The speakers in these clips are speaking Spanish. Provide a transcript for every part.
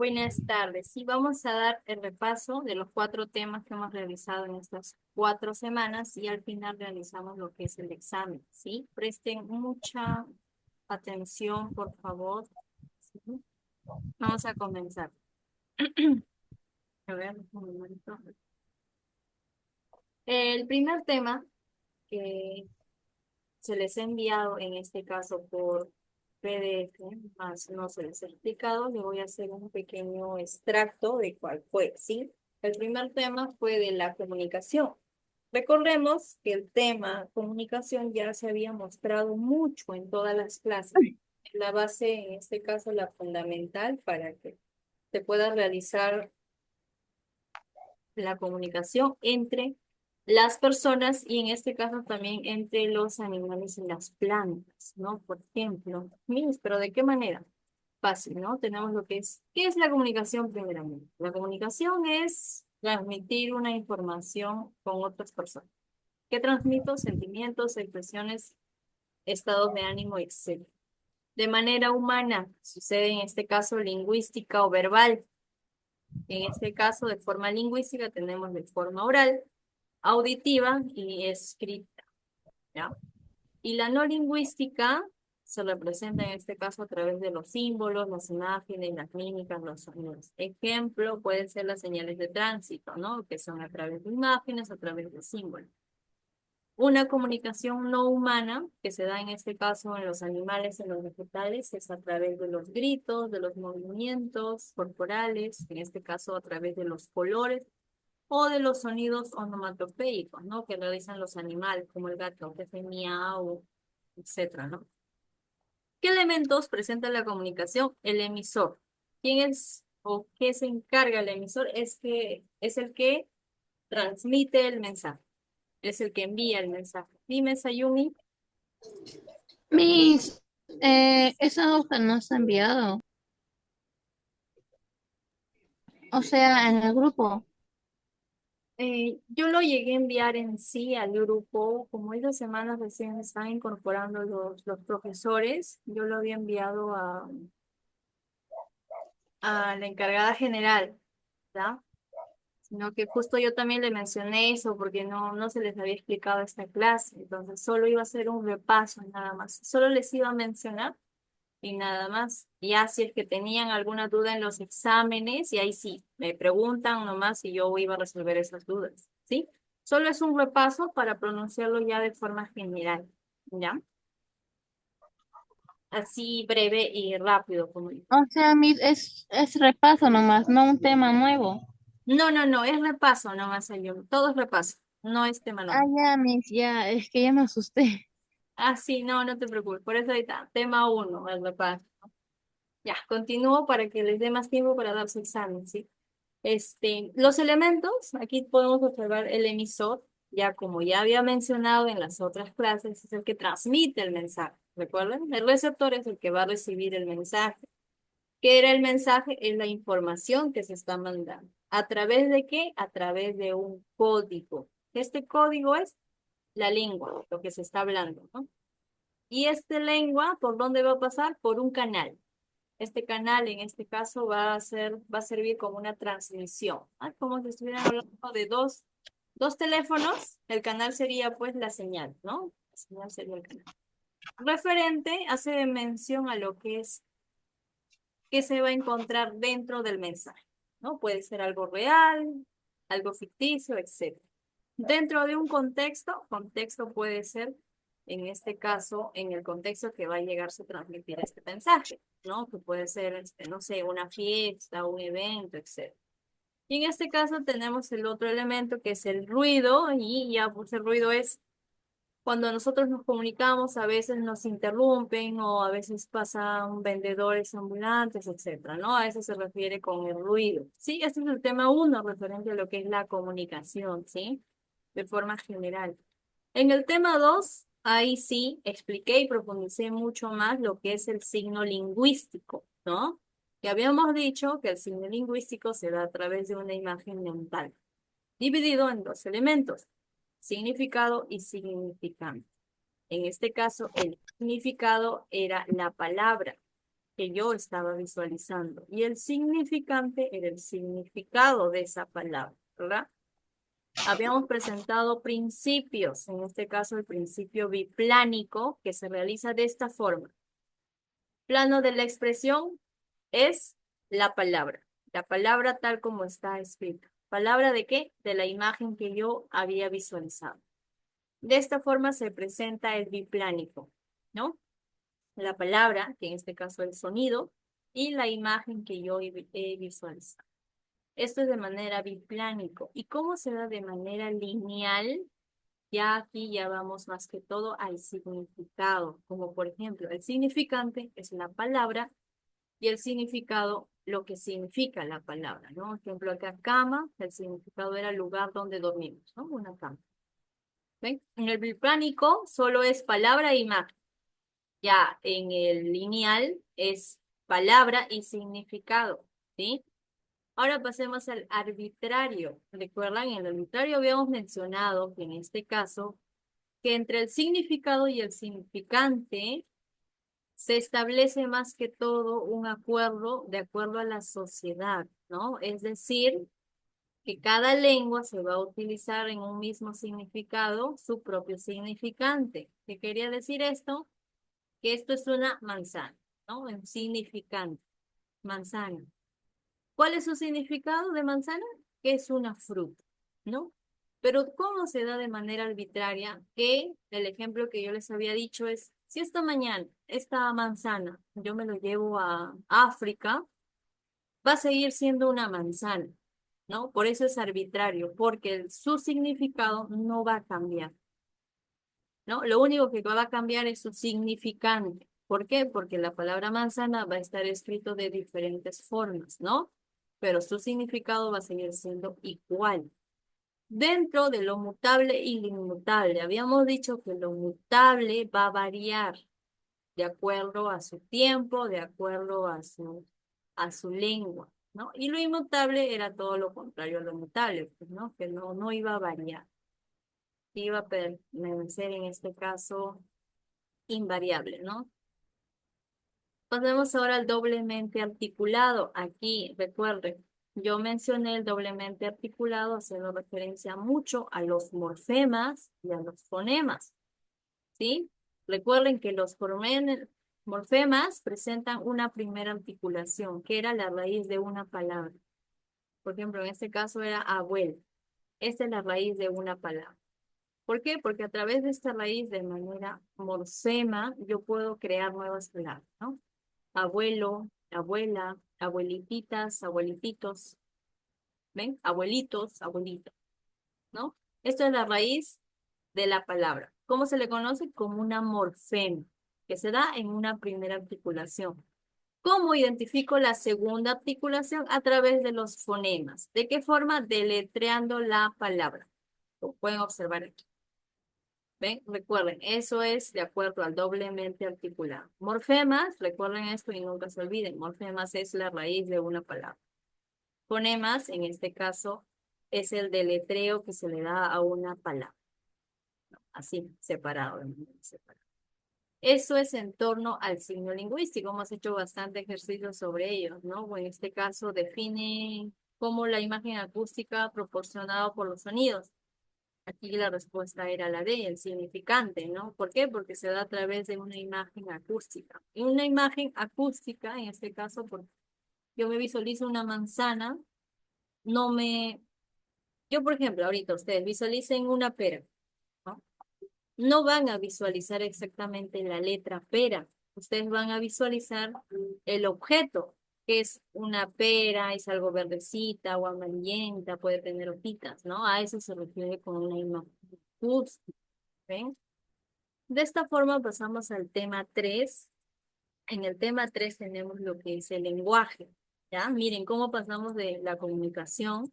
Buenas tardes. Sí, vamos a dar el repaso de los cuatro temas que hemos realizado en estas 4 semanas y al final realizamos lo que es el examen, ¿sí? Presten mucha atención, por favor. ¿Sí? Vamos a comenzar. A ver, un momento. El primer tema que se les ha enviado, en este caso por PDF, más no se les ha explicado, le voy a hacer un pequeño extracto de cuál fue, ¿sí? El primer tema fue de la comunicación. Recordemos que el tema comunicación ya se había mostrado mucho en todas las clases. La base, en este caso, la fundamental para que se pueda realizar la comunicación entre las personas y en este caso también entre los animales y las plantas, ¿no? Por ejemplo, miren, pero ¿de qué manera? Fácil, ¿no? Tenemos lo que es, ¿qué es la comunicación primeramente? La comunicación es transmitir una información con otras personas. ¿Qué transmito? Sentimientos, expresiones, estados de ánimo, etc. De manera humana, sucede en este caso lingüística o verbal. En este caso, de forma lingüística, tenemos de forma oral, auditiva y escrita, ¿ya? Y la no lingüística se representa en este caso a través de los símbolos, las imágenes, las mímicas, los sonidos. Ejemplo, pueden ser las señales de tránsito, ¿no? Que son a través de imágenes, a través de símbolos. Una comunicación no humana, que se da en este caso en los animales, en los vegetales, es a través de los gritos, de los movimientos corporales, en este caso a través de los colores o de los sonidos onomatopéicos, ¿no? Que realizan los animales, como el gato, que hace miau, etcétera, ¿no? ¿Qué elementos presenta la comunicación? El emisor. ¿Quién es o qué se encarga el emisor? Es el que transmite el mensaje, es el que envía el mensaje. Dime, Sayumi. Mis, esa hoja no se ha enviado. O sea, en el grupo. Yo lo llegué a enviar en sí al grupo, como esas semanas recién están incorporando los profesores, yo lo había enviado a la encargada general, ¿verdad? Sino que justo yo también le mencioné eso porque no se les había explicado esta clase, entonces solo iba a ser un repaso nada más, solo les iba a mencionar y nada más. Ya si es que tenían alguna duda en los exámenes, y ahí sí, me preguntan nomás y yo iba a resolver esas dudas, ¿sí? Solo es un repaso para pronunciarlo ya de forma general, ¿ya? Así breve y rápido como yo. O sea, es repaso nomás, no un tema nuevo. No, es repaso nomás, yo. Todo es repaso, no es tema Ah, nuevo. ya, ya, es que ya me asusté. Ah, sí, no te preocupes. Por eso ahí está, tema uno, el repaso. Ya, continúo para que les dé más tiempo para dar su examen, ¿sí? Los elementos, aquí podemos observar el emisor, ya como ya había mencionado en las otras clases, es el que transmite el mensaje. ¿Recuerdan? El receptor es el que va a recibir el mensaje. ¿Qué era el mensaje? Es la información que se está mandando. ¿A través de qué? A través de un código. Este código es la lengua, lo que se está hablando, ¿no? Y esta lengua, ¿por dónde va a pasar? Por un canal. Este canal, en este caso, va a servir como una transmisión, ¿ah? Como si estuvieran hablando de dos teléfonos, el canal sería pues la señal, ¿no? La señal sería el canal. Referente hace mención a lo que es, que se va a encontrar dentro del mensaje, ¿no? Puede ser algo real, algo ficticio, etcétera. Dentro de un contexto puede ser, en este caso, en el contexto que va a llegarse a transmitir este mensaje, ¿no? Que puede ser, no sé, una fiesta, un evento, etc. Y en este caso tenemos el otro elemento que es el ruido, y ya pues el ruido es cuando nosotros nos comunicamos, a veces nos interrumpen o a veces pasan vendedores ambulantes, etcétera, ¿no? A eso se refiere con el ruido. Sí, este es el tema uno, referente a lo que es la comunicación, ¿sí? De forma general. En el tema dos, ahí sí expliqué y profundicé mucho más lo que es el signo lingüístico, ¿no? Que habíamos dicho que el signo lingüístico se da a través de una imagen mental, dividido en dos elementos, significado y significante. En este caso, el significado era la palabra. que yo estaba visualizando. Y el significante era el significado de esa palabra, ¿verdad? Habíamos presentado principios, en este caso el principio biplánico, que se realiza de esta forma. Plano de la expresión es la palabra tal como está escrita. ¿Palabra de qué? De la imagen que yo había visualizado. De esta forma se presenta el biplánico, ¿no? La palabra, que en este caso el sonido, y la imagen que yo he visualizado. Esto es de manera biplánico. ¿Y cómo se da de manera lineal? Ya aquí ya vamos más que todo al significado, como por ejemplo, el significante es la palabra y el significado lo que significa la palabra, ¿no? Por ejemplo, acá cama, el significado era el lugar donde dormimos, ¿no? Una cama. ¿Ven? En el biplánico solo es palabra e imagen. Ya en el lineal es palabra y significado, ¿sí? Ahora pasemos al arbitrario. ¿Recuerdan? En el arbitrario habíamos mencionado que en este caso, que entre el significado y el significante se establece más que todo un acuerdo de acuerdo a la sociedad, ¿no? Es decir, que cada lengua se va a utilizar en un mismo significado su propio significante. ¿Qué quería decir esto? Que esto es una manzana, ¿no? Un significante, manzana. ¿Cuál es su significado de manzana? Que es una fruta, ¿no? Pero ¿cómo se da de manera arbitraria? Que el ejemplo que yo les había dicho es, si esta mañana esta manzana yo me lo llevo a África, va a seguir siendo una manzana, ¿no? Por eso es arbitrario, porque su significado no va a cambiar, ¿no? Lo único que va a cambiar es su significante. ¿Por qué? Porque la palabra manzana va a estar escrito de diferentes formas, ¿no? Pero su significado va a seguir siendo igual. Dentro de lo mutable y lo inmutable, habíamos dicho que lo mutable va a variar de acuerdo a su tiempo, de acuerdo a su lengua, ¿no? Y lo inmutable era todo lo contrario a lo mutable, pues, ¿no? Que no iba a variar, iba a permanecer en este caso invariable, ¿no? Pasemos ahora al doblemente articulado. Aquí, recuerden, yo mencioné el doblemente articulado haciendo referencia mucho a los morfemas y a los fonemas, ¿sí? Recuerden que los morfemas presentan una primera articulación, que era la raíz de una palabra. Por ejemplo, en este caso era abuelo. Esta es la raíz de una palabra. ¿Por qué? Porque a través de esta raíz de manera morfema yo puedo crear nuevas palabras, ¿no? Abuelo, abuela, abuelititas, abuelititos, ¿ven? Abuelitos, abuelitas, ¿no? Esto es la raíz de la palabra. ¿Cómo se le conoce? Como una morfema, que se da en una primera articulación. ¿Cómo identifico la segunda articulación? A través de los fonemas. ¿De qué forma? Deletreando la palabra. Lo pueden observar aquí. ¿Ven? Recuerden, eso es de acuerdo al doblemente articulado. Morfemas, recuerden esto y nunca se olviden. Morfemas es la raíz de una palabra. Fonemas, en este caso, es el deletreo que se le da a una palabra. Así, separado, de manera separada. Eso es en torno al signo lingüístico. Hemos hecho bastante ejercicio sobre ello, ¿no? O en este caso, define cómo la imagen acústica proporcionada por los sonidos. Aquí la respuesta era la D, el significante, ¿no? ¿Por qué? Porque se da a través de una imagen acústica. Y una imagen acústica, en este caso, porque yo me visualizo una manzana, no me... Yo, por ejemplo, ahorita ustedes visualicen una pera, ¿no? No van a visualizar exactamente la letra pera. Ustedes van a visualizar el objeto, que es una pera, es algo verdecita o amarillenta, puede tener hojitas, ¿no? A eso se refiere con una imagen acústica. ¿Ven? De esta forma pasamos al tema 3. En el tema 3 tenemos lo que es el lenguaje. ¿Ya? Miren cómo pasamos de la comunicación,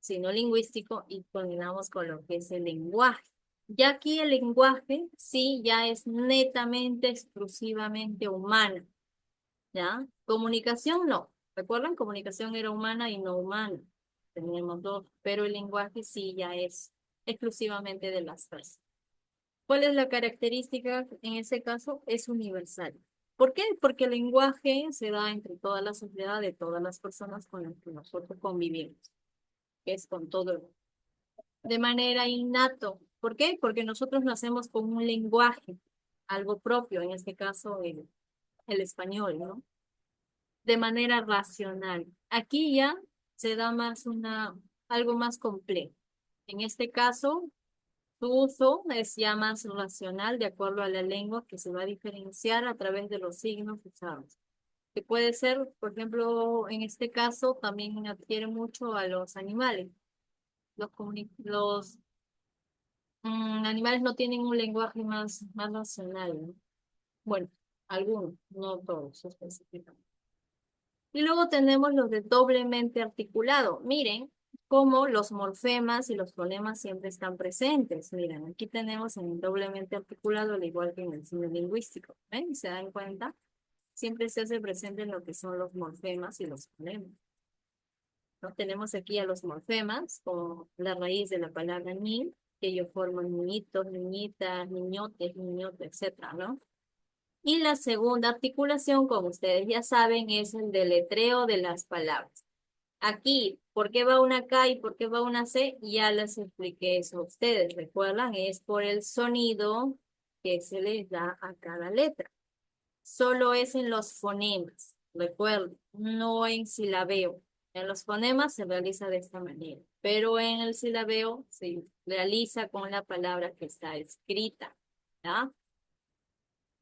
sino lingüístico, y combinamos con lo que es el lenguaje. Ya aquí el lenguaje sí ya es netamente, exclusivamente humano. ¿Ya? Comunicación no. ¿Recuerdan? Comunicación era humana y no humana. Tenemos dos, pero el lenguaje sí ya es exclusivamente de las personas. ¿Cuál es la característica en ese caso? Es universal. ¿Por qué? Porque el lenguaje se da entre toda la sociedad de todas las personas con las que nosotros convivimos, que es con todo el mundo. De manera innato. ¿Por qué? Porque nosotros nacemos con un lenguaje, algo propio, en este caso el español, ¿no? De manera racional. Aquí ya se da más algo más complejo. En este caso, su uso es ya más racional de acuerdo a la lengua que se va a diferenciar a través de los signos usados. Que puede ser, por ejemplo, en este caso también adquiere mucho a los animales. Los animales no tienen un lenguaje más racional, ¿no? Bueno, algunos, no todos específicamente. Y luego tenemos los de doblemente articulado. Miren cómo los morfemas y los fonemas siempre están presentes. Miren, aquí tenemos en el doblemente articulado, al igual que en el signo lingüístico. ¿Ven? ¿Se dan cuenta? Siempre se hace presente en lo que son los morfemas y los fonemas. ¿No? Tenemos aquí a los morfemas, como la raíz de la palabra ni, que ellos forman niñitos, niñitas, niñotes, niñotes, etcétera, ¿no? Y la segunda articulación, como ustedes ya saben, es el deletreo de las palabras. Aquí, ¿por qué va una K y por qué va una C? Ya les expliqué eso a ustedes, ¿recuerdan? Es por el sonido que se les da a cada letra. Solo es en los fonemas, recuerden, no en silabeo. En los fonemas se realiza de esta manera, pero en el silabeo se realiza con la palabra que está escrita, ¿ya?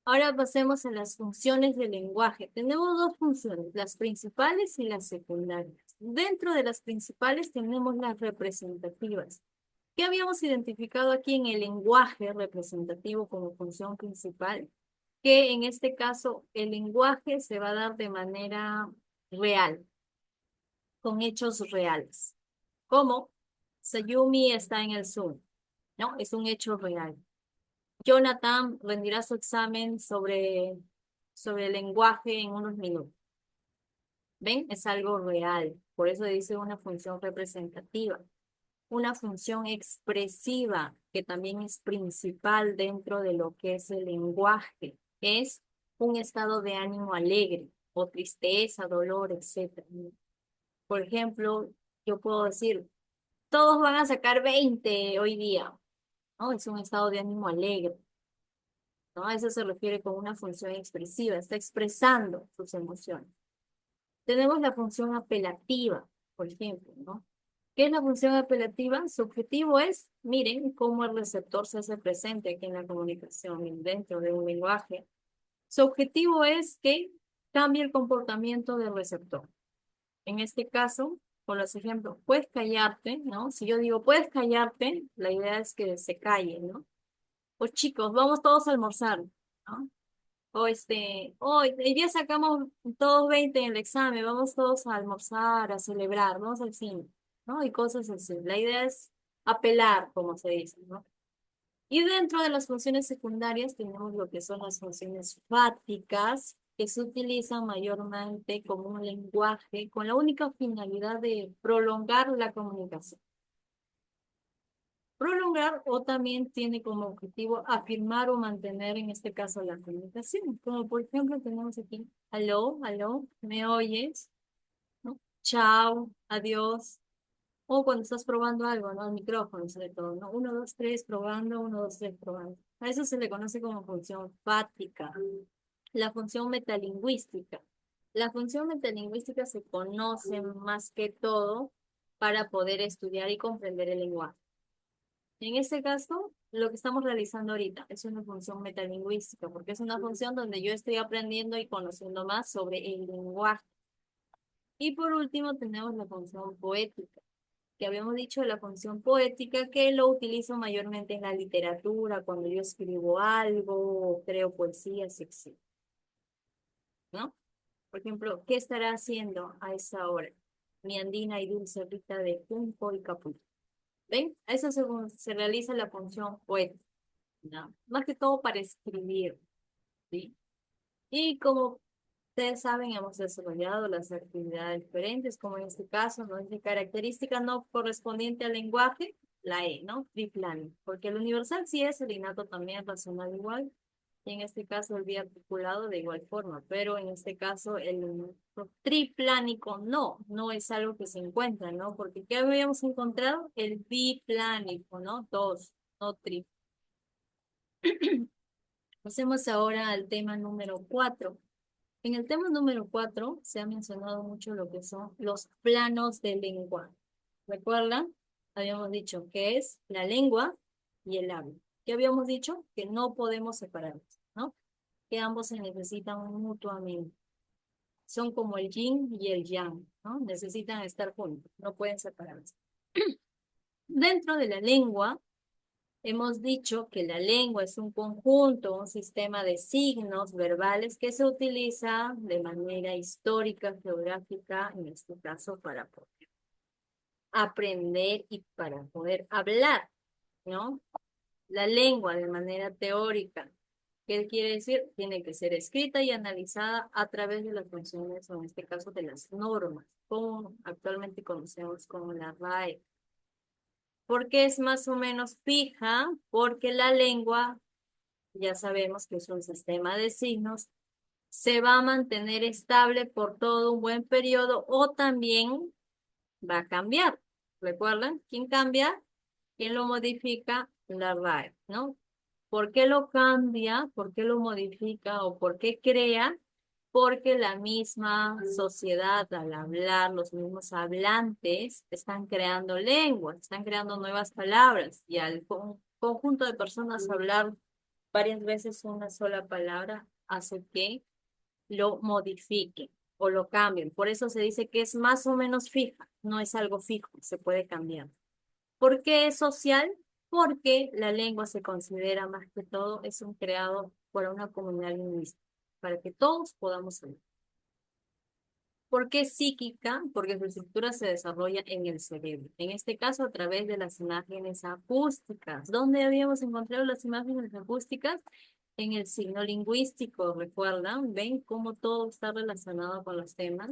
Ahora pasemos a las funciones del lenguaje. Tenemos dos funciones, las principales y las secundarias. Dentro de las principales tenemos las representativas. ¿Qué habíamos identificado aquí en el lenguaje representativo como función principal? Que en este caso el lenguaje se va a dar de manera real, con hechos reales. Como Sayumi está en el Zoom, ¿no? Es un hecho real. Jonathan rendirá su examen sobre el lenguaje en unos minutos. ¿Ven? Es algo real. Por eso dice una función representativa. Una función expresiva, que también es principal dentro de lo que es el lenguaje. Es un estado de ánimo alegre o tristeza, dolor, etcétera. Por ejemplo, yo puedo decir, todos van a sacar 20 hoy día, ¿no? Es un estado de ánimo alegre. ¿No? A eso se refiere con una función expresiva, está expresando sus emociones. Tenemos la función apelativa, por ejemplo, ¿no? ¿Qué es la función apelativa? Su objetivo es, miren cómo el receptor se hace presente aquí en la comunicación, dentro de un lenguaje. Su objetivo es que cambie el comportamiento del receptor. En este caso, por los ejemplos, puedes callarte, ¿no? Si yo digo, puedes callarte, la idea es que se calle, ¿no? Pues chicos, vamos todos a almorzar, ¿no? O hoy día sacamos todos 20 en el examen, vamos todos a almorzar, a celebrar, vamos al cine, ¿no? Y cosas así. La idea es apelar, como se dice, ¿no? Y dentro de las funciones secundarias tenemos lo que son las funciones fáticas, que se utilizan mayormente como un lenguaje con la única finalidad de prolongar la comunicación. Prolongar o también tiene como objetivo afirmar o mantener, en este caso, la comunicación. Como por ejemplo tenemos aquí, aló, aló, ¿me oyes? ¿No? Chao, adiós. O cuando estás probando algo, ¿no? El micrófono, sobre todo, ¿no? Uno, dos, tres, probando, uno, dos, tres, probando. A eso se le conoce como función fática. La función metalingüística. La función metalingüística se conoce más que todo para poder estudiar y comprender el lenguaje. En este caso, lo que estamos realizando ahorita es una función metalingüística, porque es una función donde yo estoy aprendiendo y conociendo más sobre el lenguaje. Y por último, tenemos la función poética, que habíamos dicho de la función poética, que lo utilizo mayormente en la literatura, cuando yo escribo algo, o creo poesías, etc. ¿No? Por ejemplo, ¿qué estará haciendo a esa hora? Mi andina y dulce rita de junco y capullo. ¿Ven? A eso se realiza la función poética. ¿No? Más que todo para escribir, ¿sí? Y como ustedes saben, hemos desarrollado las actividades diferentes, como en este caso, ¿no? Es de característica no correspondiente al lenguaje, la E, ¿no? Triplanning, porque el universal sí es, el innato también, racional igual, y en este caso el biarticulado de igual forma, pero en este caso el triplánico no es algo que se encuentra, ¿no? Porque ¿qué habíamos encontrado? El biplánico, ¿no? Dos, no tri. Pasemos ahora al tema número 4. En el tema número 4 se ha mencionado mucho lo que son los planos de lengua. ¿Recuerdan? Habíamos dicho que es la lengua y el habla. ¿Qué habíamos dicho? Que no podemos separarlos, ¿no? Que ambos se necesitan mutuamente. Son como el yin y el yang, ¿no? Necesitan estar juntos, no pueden separarse. Dentro de la lengua, hemos dicho que la lengua es un conjunto, un sistema de signos verbales que se utiliza de manera histórica, geográfica, en este caso para poder aprender y para poder hablar, ¿no? La lengua de manera teórica. ¿Qué quiere decir? Tiene que ser escrita y analizada a través de las funciones, o en este caso de las normas, como actualmente conocemos como la RAE. ¿Por qué es más o menos fija? Porque la lengua, ya sabemos que es un sistema de signos, se va a mantener estable por todo un buen periodo o también va a cambiar. ¿Recuerdan? ¿Quién cambia? ¿Quién lo modifica? La RAE, ¿no? ¿Por qué lo cambia? ¿Por qué lo modifica? ¿O por qué crea? Porque la misma sociedad, al hablar, los mismos hablantes están creando lenguas, están creando nuevas palabras y al conjunto de personas hablar varias veces una sola palabra hace que lo modifiquen o lo cambien. Por eso se dice que es más o menos fija, no es algo fijo, se puede cambiar. ¿Por qué es social? Porque la lengua se considera más que todo es un creado por una comunidad lingüística, para que todos podamos hablar. ¿Por qué psíquica? Porque su estructura se desarrolla en el cerebro. En este caso, a través de las imágenes acústicas. ¿Dónde habíamos encontrado las imágenes acústicas? En el signo lingüístico, ¿recuerdan? ¿Ven cómo todo está relacionado con los temas?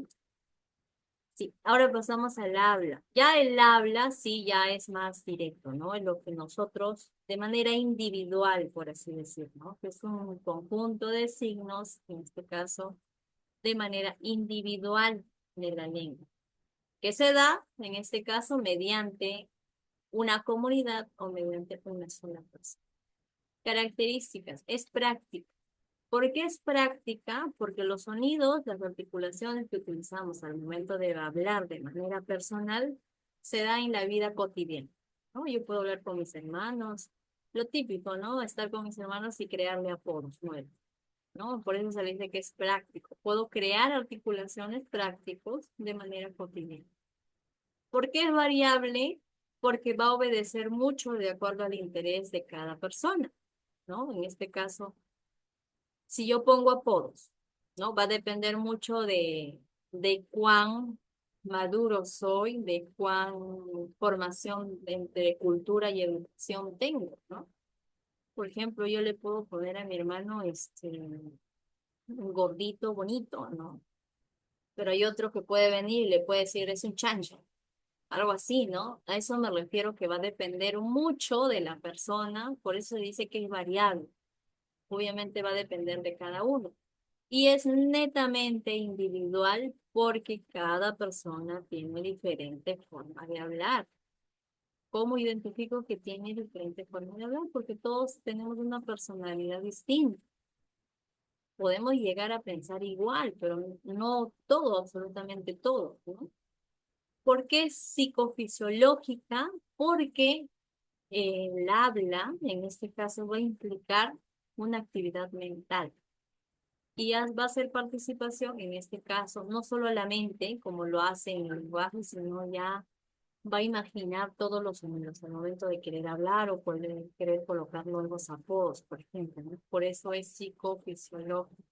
Sí, ahora pasamos al habla. Ya el habla sí ya es más directo, ¿no? Es lo que nosotros, de manera individual, por así decirlo, ¿no? Que es un conjunto de signos, en este caso, de manera individual de la lengua, que se da, en este caso, mediante una comunidad o mediante una sola persona. Características, es práctica. ¿Por qué es práctica? Porque los sonidos, las articulaciones que utilizamos al momento de hablar de manera personal, se da en la vida cotidiana, ¿no? Yo puedo hablar con mis hermanos, lo típico, ¿no? Estar con mis hermanos y crearle apodos nuevos, ¿no? Por eso se le dice que es práctico. Puedo crear articulaciones prácticos de manera cotidiana. ¿Por qué es variable? Porque va a obedecer mucho de acuerdo al interés de cada persona, ¿no? En este caso, si yo pongo apodos, ¿no? Va a depender mucho de cuán maduro soy, de cuán formación entre cultura y educación tengo, ¿no? Por ejemplo, yo le puedo poner a mi hermano un gordito bonito, ¿no? Pero hay otro que puede venir y le puede decir, es un chancho, algo así, ¿no? A eso me refiero que va a depender mucho de la persona, por eso se dice que es variable. Obviamente va a depender de cada uno. Y es netamente individual porque cada persona tiene diferentes formas de hablar. ¿Cómo identifico que tiene diferentes formas de hablar? Porque todos tenemos una personalidad distinta. Podemos llegar a pensar igual, pero no todo, absolutamente todo, ¿no? ¿Por qué es psicofisiológica? Porque el habla, en este caso, va a implicar una actividad mental. Y ya va a ser participación, en este caso, no solo la mente, como lo hace en el lenguaje, sino ya va a imaginar todos los sonidos al momento de querer hablar o poder querer colocar nuevos apodos, por ejemplo, ¿no? Por eso es psicofisiológico.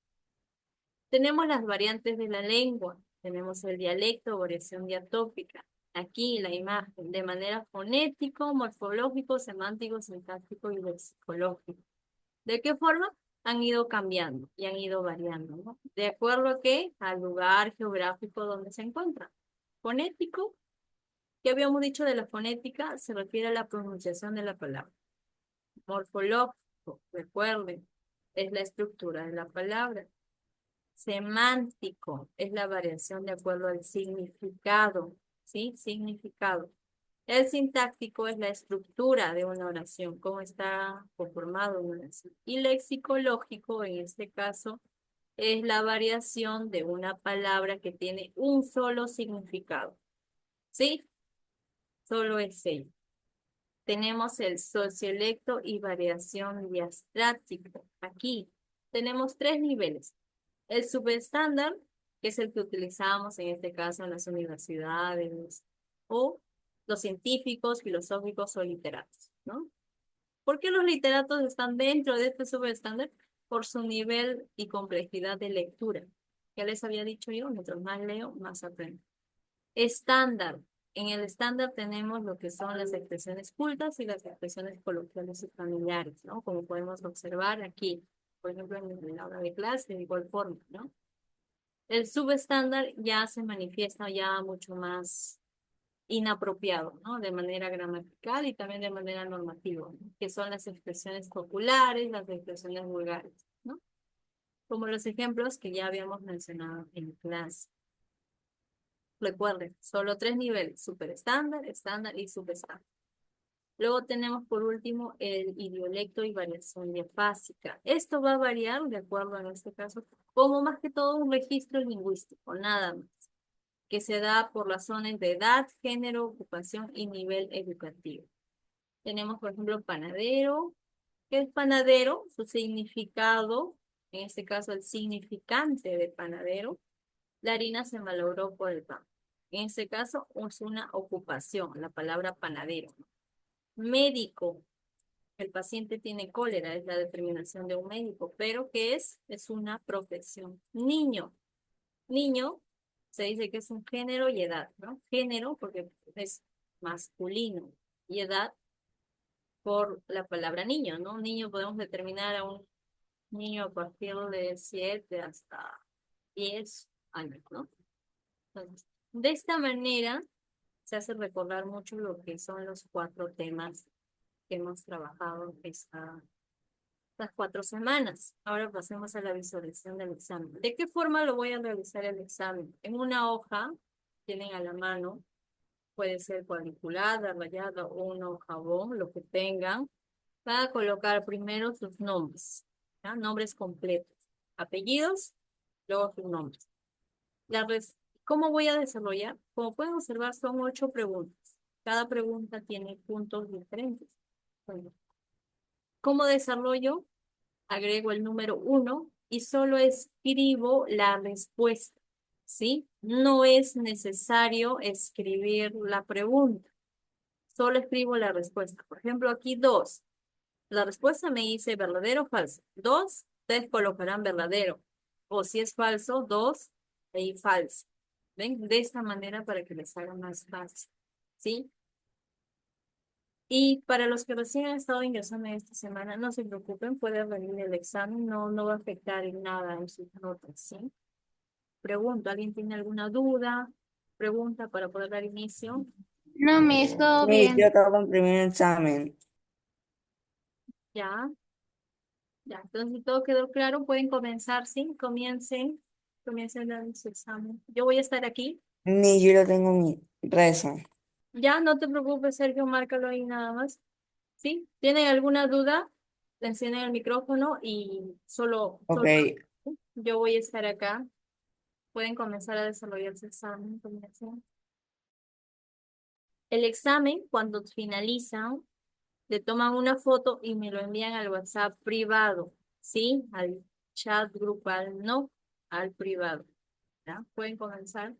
Tenemos las variantes de la lengua, tenemos el dialecto, variación diatópica. Aquí la imagen, de manera fonético, morfológico, semántico, sintáctico y lexicológico. ¿De qué forma? Han ido cambiando y han ido variando, ¿no? De acuerdo a qué? Al lugar geográfico donde se encuentra. Fonético, ¿qué habíamos dicho de la fonética? Se refiere a la pronunciación de la palabra. Morfológico, recuerden. es la estructura de la palabra. Semántico es la variación de acuerdo al significado, ¿sí? Significado. El sintáctico es la estructura de una oración, cómo está conformado una oración. Y lexicológico, en este caso, es la variación de una palabra que tiene un solo significado, ¿sí? Solo es ello. Tenemos el sociolecto y variación diastráctica. Aquí tenemos tres niveles. El subestándar, que es el que utilizamos en este caso en las universidades, o los científicos, filosóficos o literatos, ¿no? ¿Por qué los literatos están dentro de este subestándar? Por su nivel y complejidad de lectura. Ya les había dicho yo, mientras más leo, más aprendo. Estándar. En el estándar tenemos lo que son las expresiones cultas y las expresiones coloquiales y familiares, ¿no? Como podemos observar aquí, por ejemplo, en la hora de clase, de igual forma, ¿no? El subestándar ya se manifiesta ya mucho más inapropiado, ¿no? De manera gramatical y también de manera normativa, ¿no? Que son las expresiones populares, las expresiones vulgares, ¿no? Como los ejemplos que ya habíamos mencionado en clase. Recuerden, solo tres niveles, superestándar, estándar y subestándar. Luego tenemos por último el idiolecto y variación diafásica. Esto va a variar de acuerdo en este caso, como más que todo un registro lingüístico, nada más, que se da por las zonas de edad, género, ocupación y nivel educativo. Tenemos, por ejemplo, panadero. ¿Qué es panadero? Su significado, en este caso el significante de panadero, la harina se malogró por el pan. En este caso es una ocupación, la palabra panadero. Médico, el paciente tiene cólera, es la determinación de un médico, pero ¿qué es? Es una profesión. Niño, niño se dice que es un género y edad, ¿no? Género porque es masculino y edad por la palabra niño, ¿no? Niño podemos determinar a un niño a partir de 7 hasta 10 años, ¿no? Entonces, de esta manera se hace recordar mucho lo que son los cuatro temas que hemos trabajado estas 4 semanas. Ahora pasemos a la visualización del examen. ¿De qué forma lo voy a realizar el examen? En una hoja, tienen a la mano, puede ser cuadriculada, rayada o una hoja bond, lo que tengan. Van a colocar primero sus nombres, ¿ya? Nombres completos, apellidos, luego sus nombres. ¿Cómo voy a desarrollar? Como pueden observar, son 8 preguntas. Cada pregunta tiene puntos diferentes. Bueno, ¿cómo desarrollo? Agrego el número 1 y solo escribo la respuesta, ¿sí? No es necesario escribir la pregunta, solo escribo la respuesta. Por ejemplo, aquí 2. La respuesta me dice verdadero o falso. 2, ustedes colocarán verdadero. O si es falso, 2, ahí falso. ¿Ven? De esta manera para que les haga más fácil, ¿sí? Y para los que recién han estado ingresando en esta semana, no se preocupen, puede venir el examen, no va a afectar en nada en sus notas, ¿sí? Pregunto, ¿alguien tiene alguna duda? Pregunta para poder dar inicio. No, Miss, todo Miss, yo bien. acabo de imprimir un examen. Ya, ya. Entonces, si todo quedó claro, pueden comenzar, ¿sí? Comiencen a dar su examen. Yo voy a estar aquí. Miss, yo lo tengo en mi rezo. Ya, no te preocupes, Sergio, márcalo ahí nada más. ¿Sí? ¿Tienen alguna duda? Encienden el micrófono y Ok, solo yo voy a estar acá. Pueden comenzar a desarrollar su examen. Comiencen. El examen, cuando finalizan, le toman una foto y me lo envían al WhatsApp privado, ¿sí? Al chat grupal, no al privado. ¿Ya? Pueden comenzar.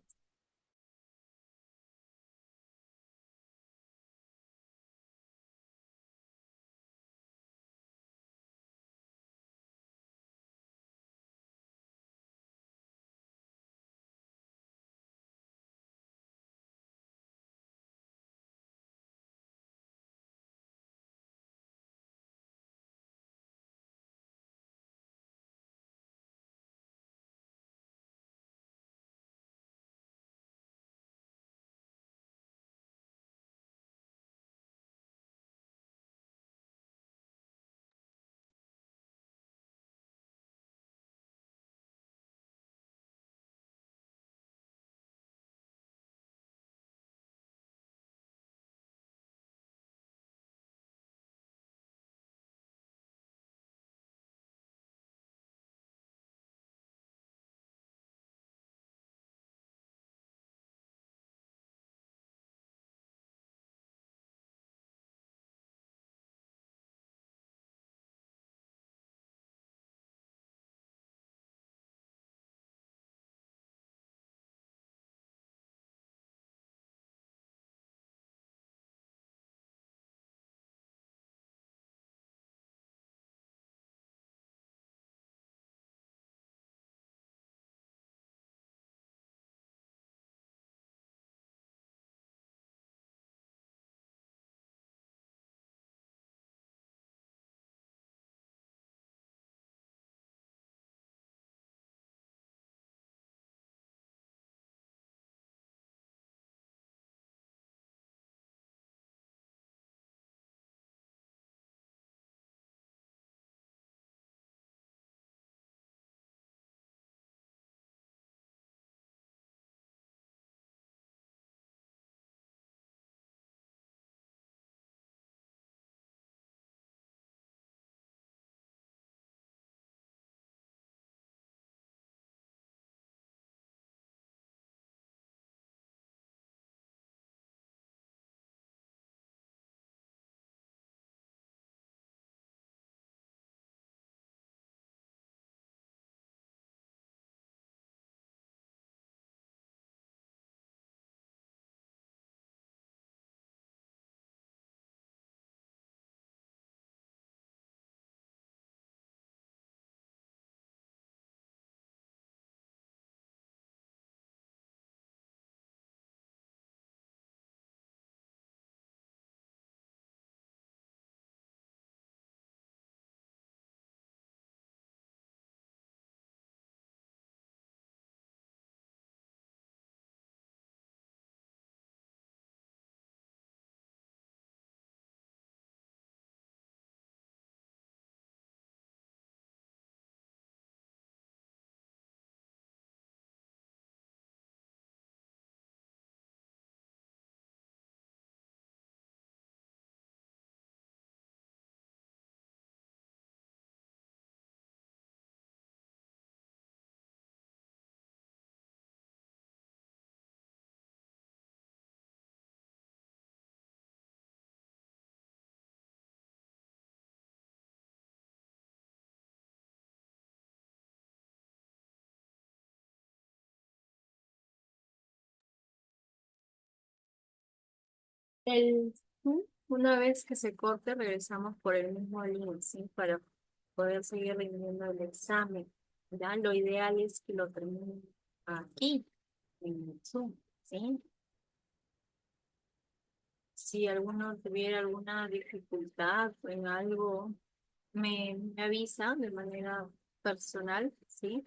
El, una vez que se corte, regresamos por el mismo link, ¿sí? Para poder seguir rindiendo el examen. Ya, lo ideal es que lo terminen aquí, en el Zoom, ¿sí? Si alguno tuviera alguna dificultad en algo, me avisa de manera personal, ¿sí?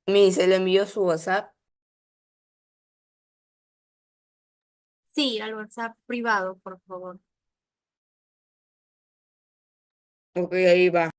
Se le envió su WhatsApp. Sí, al WhatsApp privado, por favor. Ok, ahí va.